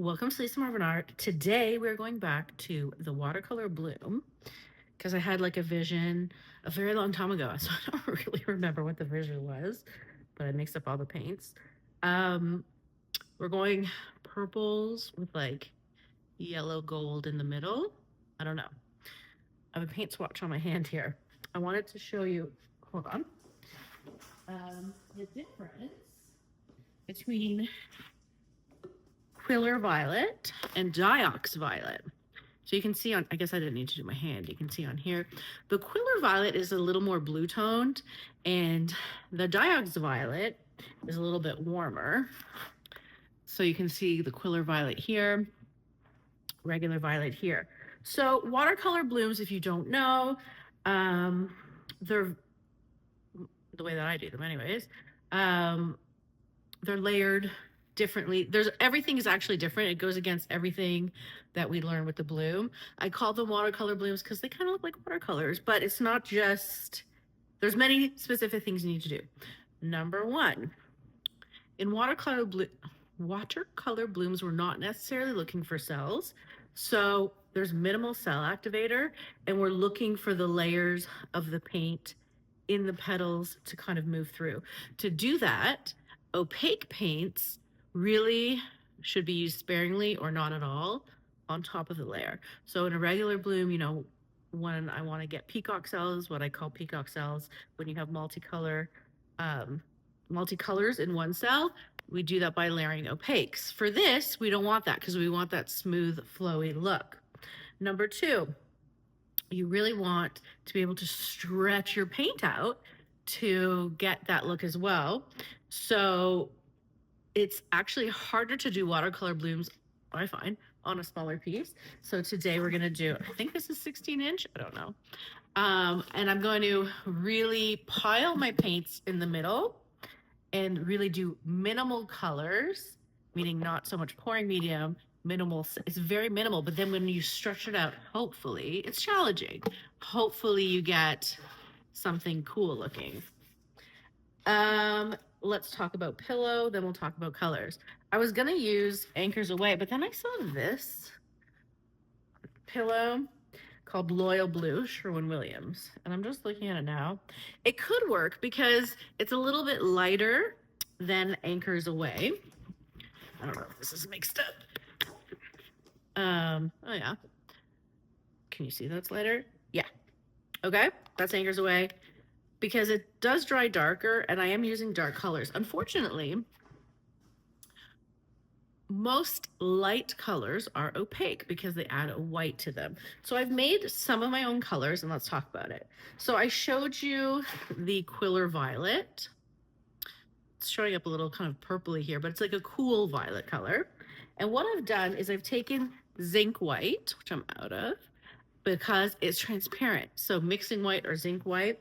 Welcome to Lisa Marvin Art. Today we're going back to the watercolor bloom because I had like a vision a very long time ago, so I don't really remember what the vision was, but I mixed up all the paints. Um, we're going purples with like yellow gold in the middle. I don't know. I have a paint swatch on my hand here. I wanted to show you, hold on, the difference between Quiller Violet and Diox Violet. So you can see on, I guess I didn't need to do my hand. You can see on here, the Quiller Violet is a little more blue toned and the Diox Violet is a little bit warmer. So you can see the Quiller Violet here, regular violet here. So watercolor blooms, if you don't know, they're the way that I do them anyways. They're layered differently. Everything is actually different. It goes against everything that we learn with the bloom. I call them watercolor blooms because they kind of look like watercolors, but it's not just, there's many specific things you need to do. Number one, in watercolor blooms, we're not necessarily looking for cells. So there's minimal cell activator, and we're looking for the layers of the paint in the petals to kind of move through. To do that, opaque paints really should be used sparingly or not at all on top of the layer. So in a regular bloom, when I want to get peacock cells, what I call peacock cells, when you have multicolors in one cell, we do that by layering opaques. For this, we don't want that because we want that smooth, flowy look. Number two, you really want to be able to stretch your paint out to get that look as well. So it's actually harder to do watercolor blooms, I find, on a smaller piece. So today we're gonna do, I think this is 16 inch, I don't know. And I'm going to really pile my paints in the middle and really do minimal colors, meaning not so much pouring medium, minimal, it's very minimal, but then when you stretch it out, hopefully, it's challenging. Hopefully you get something cool looking. Let's talk about pillow, then we'll talk about colors. I was gonna use Anchors Away, but then I saw this pillow called Loyal Blue, Sherwin-Williams, and I'm just looking at it now. It could work because it's a little bit lighter than Anchors Away. I don't know if this is mixed up. Oh yeah. Can you see that's lighter? Yeah. Okay, that's Anchors Away because it does dry darker and I am using dark colors. Unfortunately, most light colors are opaque because they add a white to them. So I've made some of my own colors and let's talk about it. So I showed you the Quiller Violet. It's showing up a little kind of purpley here, but it's like a cool violet color. And what I've done is I've taken zinc white, which I'm out of, because it's transparent. So mixing white or zinc white,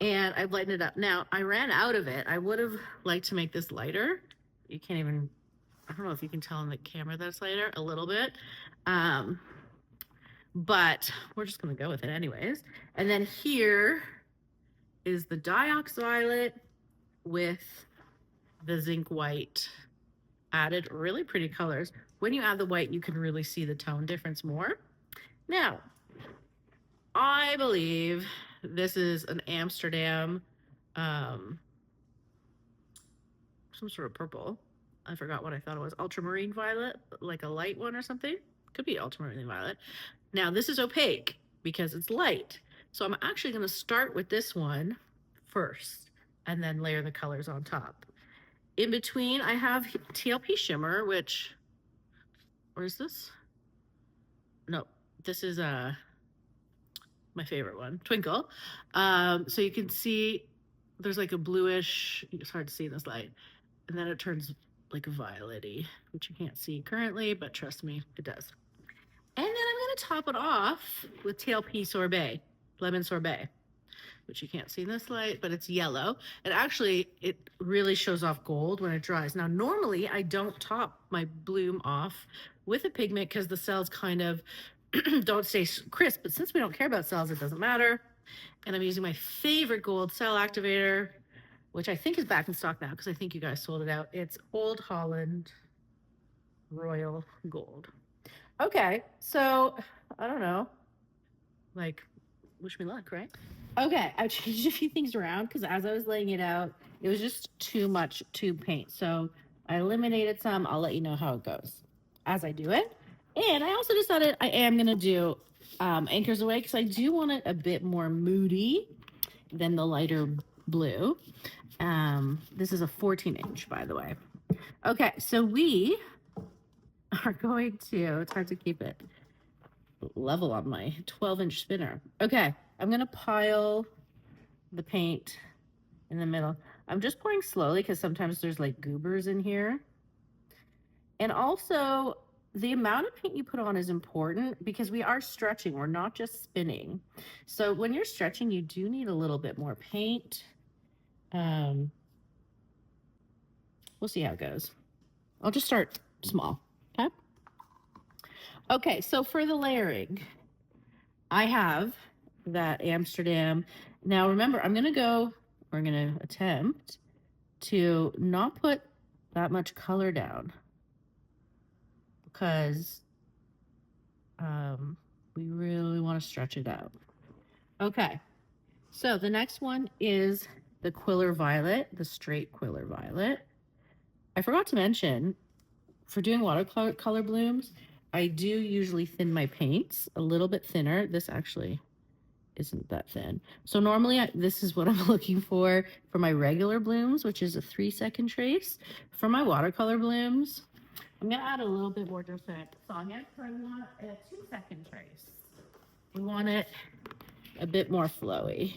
and I've lightened it up. Now, I ran out of it. I would have liked to make this lighter. You can't even, I don't know if you can tell on the camera that it's lighter, a little bit. But we're just gonna go with it anyways. And then here is the Diox Violet with the zinc white added, really pretty colors. When you add the white, you can really see the tone difference more. Now, I believe this is an Amsterdam, some sort of purple. I forgot what I thought it was. Ultramarine violet, like a light one or something. Could be ultramarine violet. Now, this is opaque because it's light. So I'm actually going to start with this one first and then layer the colors on top. In between, I have TLP Shimmer, which, where is this? No, this is my favorite one, Twinkle. So you can see there's like a bluish, it's hard to see in this light, and then it turns like violet-y, which you can't see currently, but trust me, it does. And then I'm gonna top it off with TLP Sorbet, Lemon Sorbet, which you can't see in this light, but it's yellow. And actually, it really shows off gold when it dries. Now, normally I don't top my bloom off with a pigment because the cells kind of don't stay crisp, but since we don't care about cells, it doesn't matter. And I'm using my favorite gold cell activator, which I think is back in stock now because I think you guys sold it out. It's Old Holland royal gold. Okay, so I don't know. Like, wish me luck, right? Okay, I changed a few things around because as I was laying it out, it was just too much tube paint. So I eliminated some. I'll let you know how it goes as I do it. And I also decided I am going to do Anchors Away because I do want it a bit more moody than the lighter blue. This is a 14-inch, by the way. Okay, so we are going to, it's hard to keep it level on my 12-inch spinner. Okay, I'm going to pile the paint in the middle. I'm just pouring slowly because sometimes there's like goobers in here. And also, the amount of paint you put on is important because we are stretching. We're not just spinning. So when you're stretching, you do need a little bit more paint. We'll see how it goes. I'll just start small, okay? Okay, so for the layering, I have that Amsterdam. Now remember, we're gonna attempt to not put that much color down because we really want to stretch it out. Okay, so the next one is the Quiller Violet, the straight Quiller Violet. I forgot to mention, for doing watercolor blooms, I do usually thin my paints a little bit thinner. This actually isn't that thin. So normally this is what I'm looking for my regular blooms, which is a 3-second trace. For my watercolor blooms, I'm gonna add a little bit more different. So I'm gonna put a 2-second trace. We want it a bit more flowy.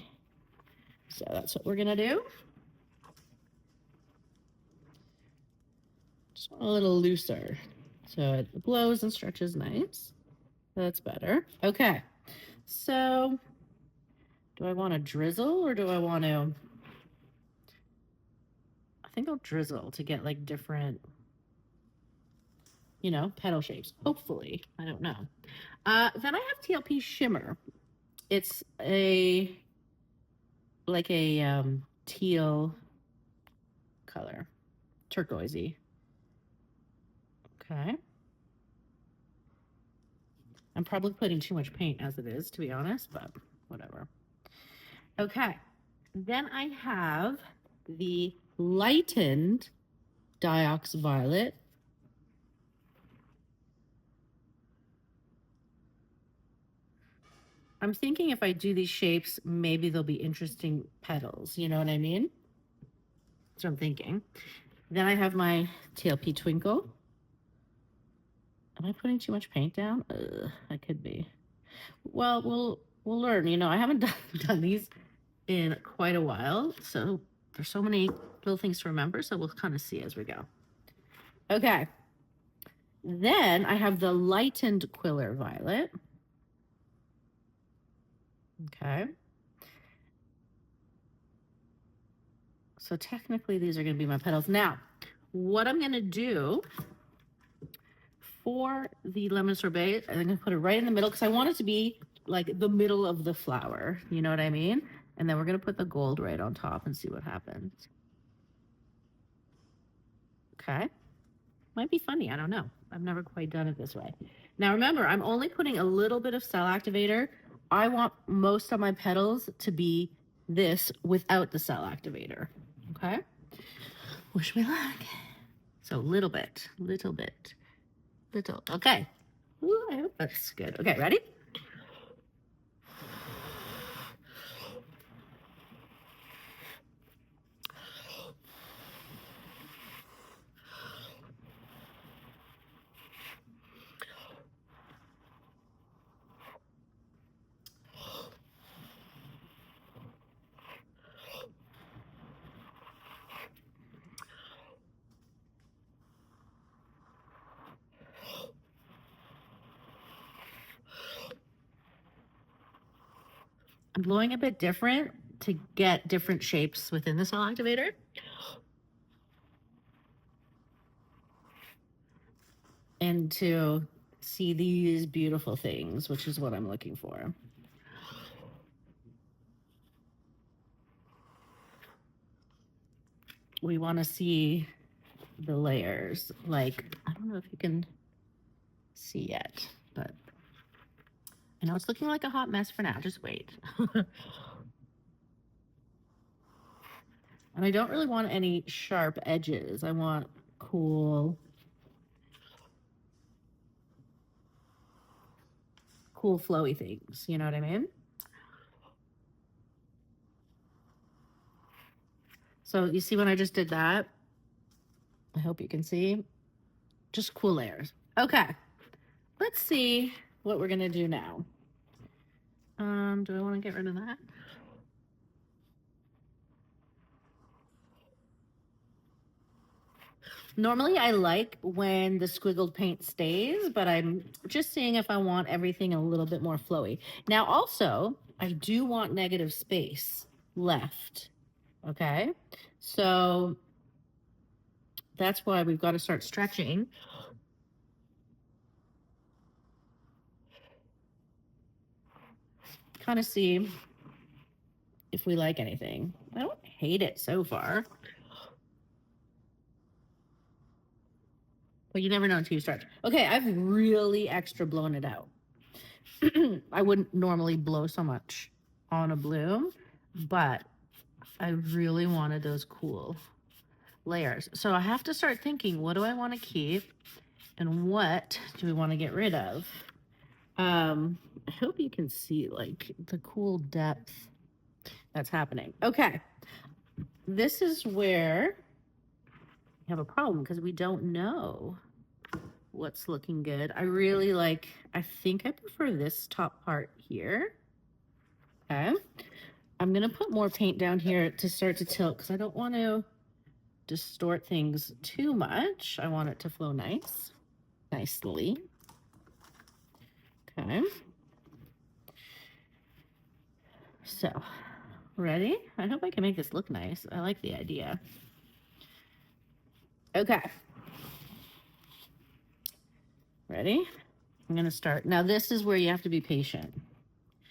So that's what we're gonna do. Just want a little looser. So it blows and stretches nice. That's better. Okay. So do I want to drizzle or do I want to, I think I'll drizzle to get like different, petal shapes. Hopefully. I don't know. Then I have TLP Shimmer. It's like a teal color, turquoisey. Okay. I'm probably putting too much paint as it is, to be honest, but whatever. Okay. Then I have the lightened Diox Violet. I'm thinking if I do these shapes, maybe there'll be interesting petals. You know what I mean? That's what I'm thinking. Then I have my TLP Twinkle. Am I putting too much paint down? I could be. Well, we'll learn. I haven't done these in quite a while, so there's so many little things to remember, so we'll kind of see as we go. Okay. Then I have the lightened Quiller Violet. Okay. So technically these are going to be my petals. Now, what I'm going to do for the lemon sorbet, I'm going to put it right in the middle because I want it to be like the middle of the flower. You know what I mean? And then we're going to put the gold right on top and see what happens. Okay. Might be funny. I don't know. I've never quite done it this way. Now remember, I'm only putting a little bit of cell activator. I want most of my petals to be this without the cell activator. Okay. Wish me luck. So little bit. Okay. Ooh, I hope that's good. Okay, ready? I'm blowing a bit different to get different shapes within the cell activator. And to see these beautiful things, which is what I'm looking for. We want to see the layers. Like, I don't know if you can see yet, but I know it's looking like a hot mess for now. Just wait. And I don't really want any sharp edges. I want cool flowy things. You know what I mean? So you see when I just did that? I hope you can see. Just cool layers. Okay. Let's see what we're going to do now. Do I want to get rid of that? Normally I like when the squiggled paint stays, but I'm just seeing if I want everything a little bit more flowy. Now also, I do want negative space left, okay? So that's why we've got to start stretching. Kind of see if we like anything. I don't hate it so far. But you never know until you start. Okay, I've really extra blown it out. I wouldn't normally blow so much on a bloom, but I really wanted those cool layers. So I have to start thinking, what do I want to keep and what do we want to get rid of? I hope you can see like the cool depth that's happening. Okay, this is where we have a problem because we don't know what's looking good. I really like, I think I prefer this top part here. Okay, I'm gonna put more paint down here to start to tilt because I don't want to distort things too much. I want it to flow nicely. Okay. So, ready? I hope I can make this look nice. I like the idea. Okay. Ready? I'm going to start. Now, this is where you have to be patient.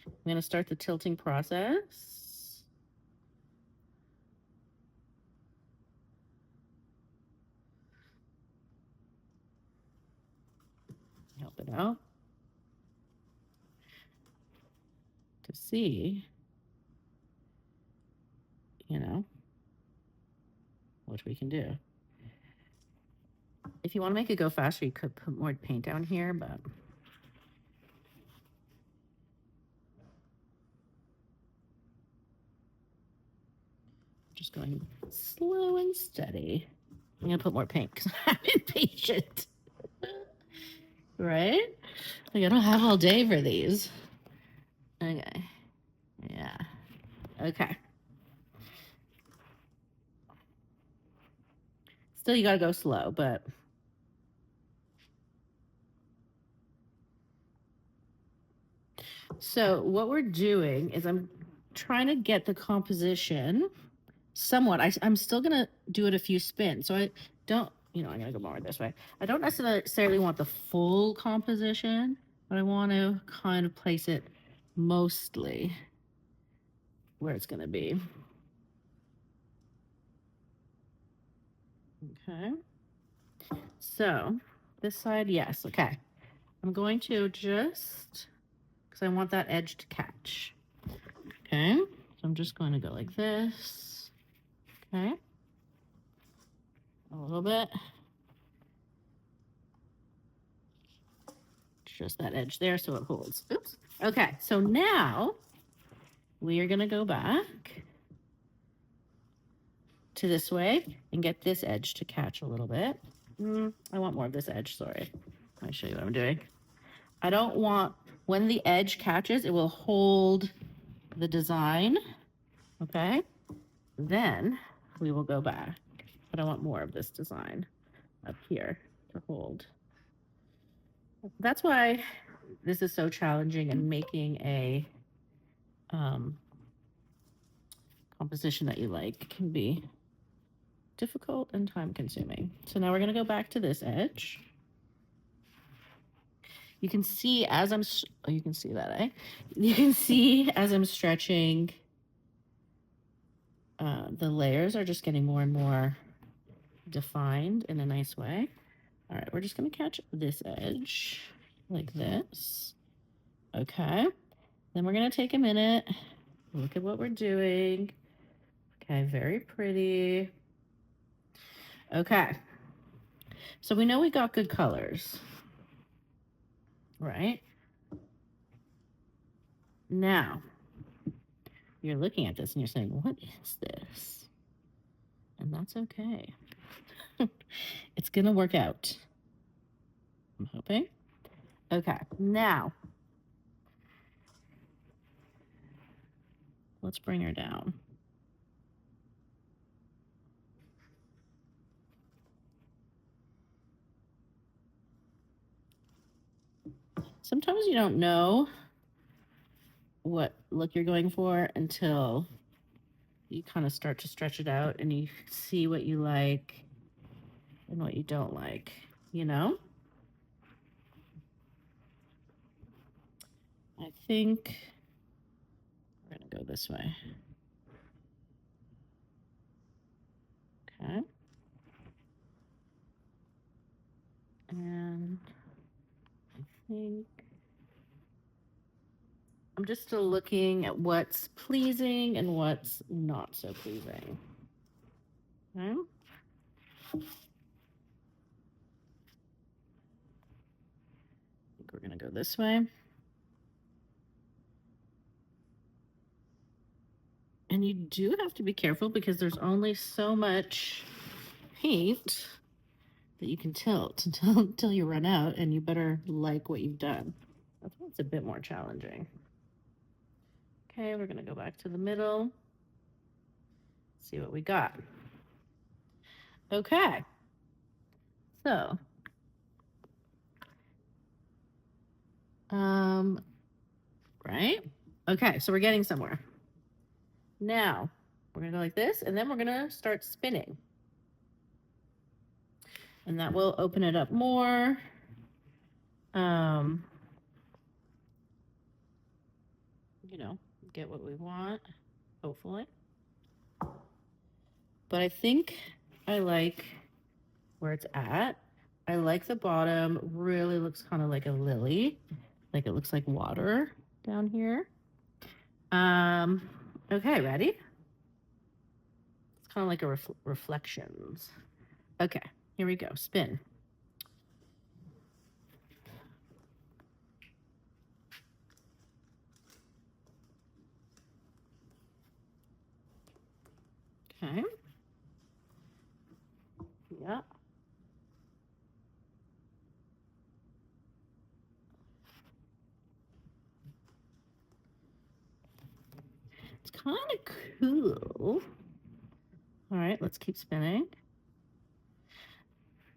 I'm going to start the tilting process. Help it out to see, you know, what we can do. If you want to make it go faster, you could put more paint down here, but just going slow and steady. I'm going to put more paint because I'm impatient. Right? Like, I don't have all day for these. Okay. Yeah. Okay. Still, you got to go slow, but so what we're doing is I'm trying to get the composition somewhat. I'm still going to do it a few spins. So I don't, you know, I'm going to go more this way. I don't necessarily want the full composition, but I want to kind of place it mostly where it's going to be. Okay. So this side, yes. Okay. I'm going to just, because I want that edge to catch. Okay. So I'm just going to go like this. Okay. A little bit. Just that edge there so it holds. Oops. Okay. So now we are going to go back to this way and get this edge to catch a little bit. I want more of this edge. Sorry. Let me show you what I'm doing. I don't want, when the edge catches, it will hold the design. Okay. Then we will go back, but I want more of this design up here to hold. That's why this is so challenging, and making a composition that you like can be difficult and time consuming. So now we're going to go back to this edge. You can see as I'm, oh, you can see that, eh? You can see as I'm stretching, the layers are just getting more and more defined in a nice way. All right, we're just going to catch this edge like this. Okay. Then we're going to take a minute. Look at what we're doing. Okay, very pretty. Okay. So we know we got good colors, right? Now, you're looking at this and you're saying, what is this? And that's okay. It's going to work out. I'm hoping. Okay, now, let's bring her down. Sometimes you don't know what look you're going for until you kind of start to stretch it out and you see what you like and what you don't like, you know? I think we're going to go this way. Okay. And I think I'm just still looking at what's pleasing and what's not so pleasing. Okay. I think we're going to go this way. And you do have to be careful because there's only so much paint that you can tilt until you run out, and you better like what you've done. That's why it's a bit more challenging. Okay, we're gonna go back to the middle. See what we got. Okay. So, right? Okay, so we're getting somewhere. Now, we're gonna go like this, and then we're gonna start spinning. And that will open it up more. You know, get what we want, hopefully. But I think I like where it's at. I like the bottom, really looks kind of like a lily, like it looks like water down here. Okay, ready? It's kind of like a reflections. Okay, here we go, spin. Okay. Yeah. It's kind of cool. All right, let's keep spinning.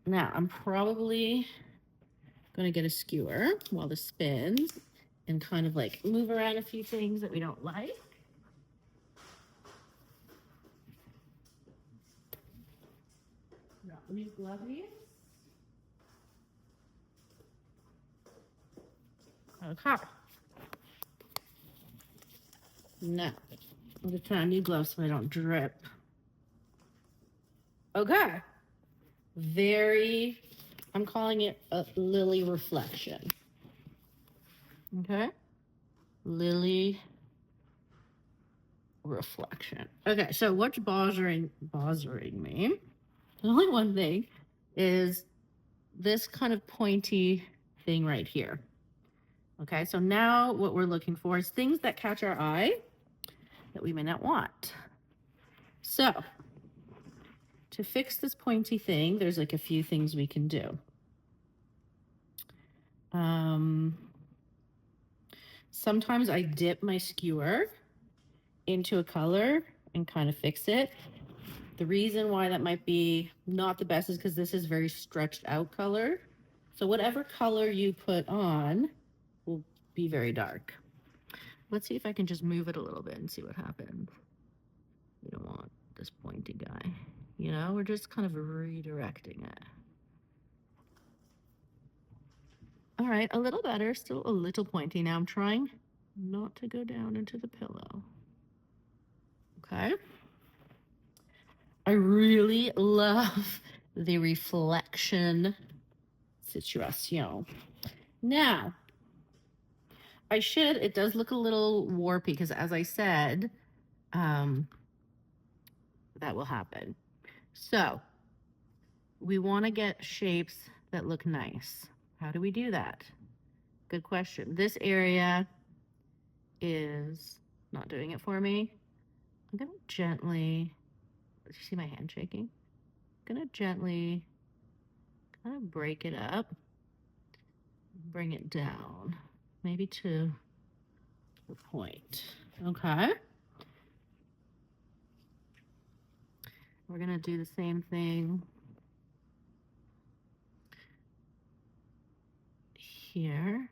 Now, I'm probably going to get a skewer while this spins and kind of like move around a few things that we don't like. New glovies. Okay. Now, I'm just trying new gloves so I don't drip. Okay. I'm calling it a lily reflection. Okay. Lily reflection. Okay, so what's bothering me? The only one thing is this kind of pointy thing right here. Okay, so now what we're looking for is things that catch our eye that we may not want. So to fix this pointy thing, there's like a few things we can do. Sometimes I dip my skewer into a color and kind of fix it. The reason why that might be not the best is because this is very stretched out color. So whatever color you put on will be very dark. Let's see if I can just move it a little bit and see what happens. We don't want this pointy guy. You know, we're just kind of redirecting it. All right, a little better, still a little pointy. Now I'm trying not to go down into the pillow. Okay. I really love the reflection situation. Now, it does look a little warpy because as I said, that will happen. So we want to get shapes that look nice. How do we do that? Good question. This area is not doing it for me. I'm going to gently, did you see my hand shaking? I'm going to gently kind of break it up, bring it down, maybe to the point. Okay. We're going to do the same thing here.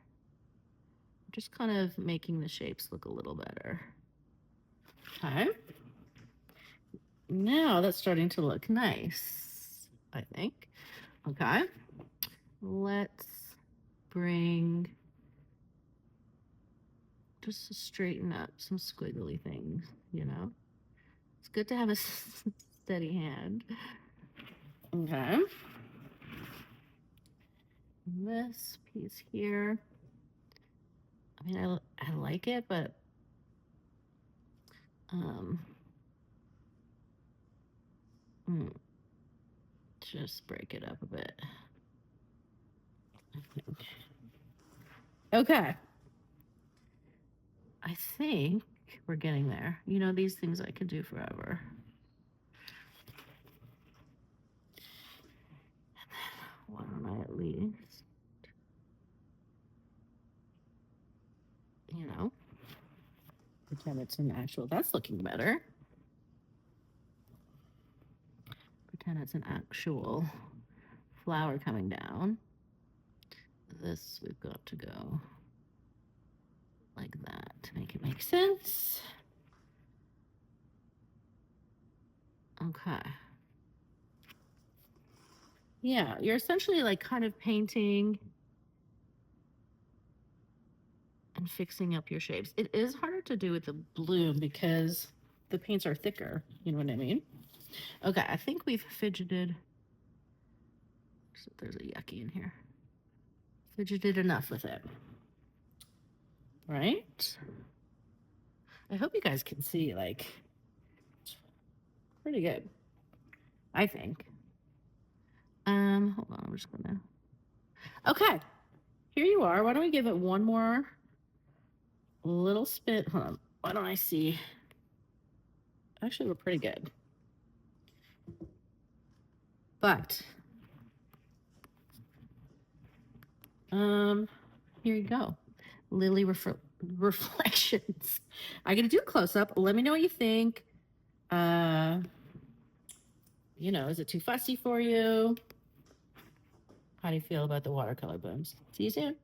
Just kind of making the shapes look a little better. Okay. Now that's starting to look nice, I think. Okay. Let's bring, just to straighten up some squiggly things, you know? It's good to have a steady hand. Okay. This piece here, I mean, I like it, but just break it up a bit. Okay. I think we're getting there. You know, these things I could do forever. Why don't I at least, you know, pretend it's an actual, that's looking better. Pretend it's an actual flower coming down. This we've got to go like that to make it make sense. Okay. Yeah, you're essentially like kind of painting and fixing up your shapes. It is harder to do with the bloom because the paints are thicker, you know what I mean? Okay, I think we've fidgeted. There's a yucky in here. Fidgeted enough with it. Right? I hope you guys can see, like, pretty good, I think. Hold on, I'm just gonna. Okay, here you are. Why don't we give it one more little spin? Hold on. Why don't I see? Actually, we're pretty good. But, here you go. Lily reflections. I'm gonna do a close up. Let me know what you think. You know, is it too fussy for you? How do you feel about the watercolor blooms? See you soon.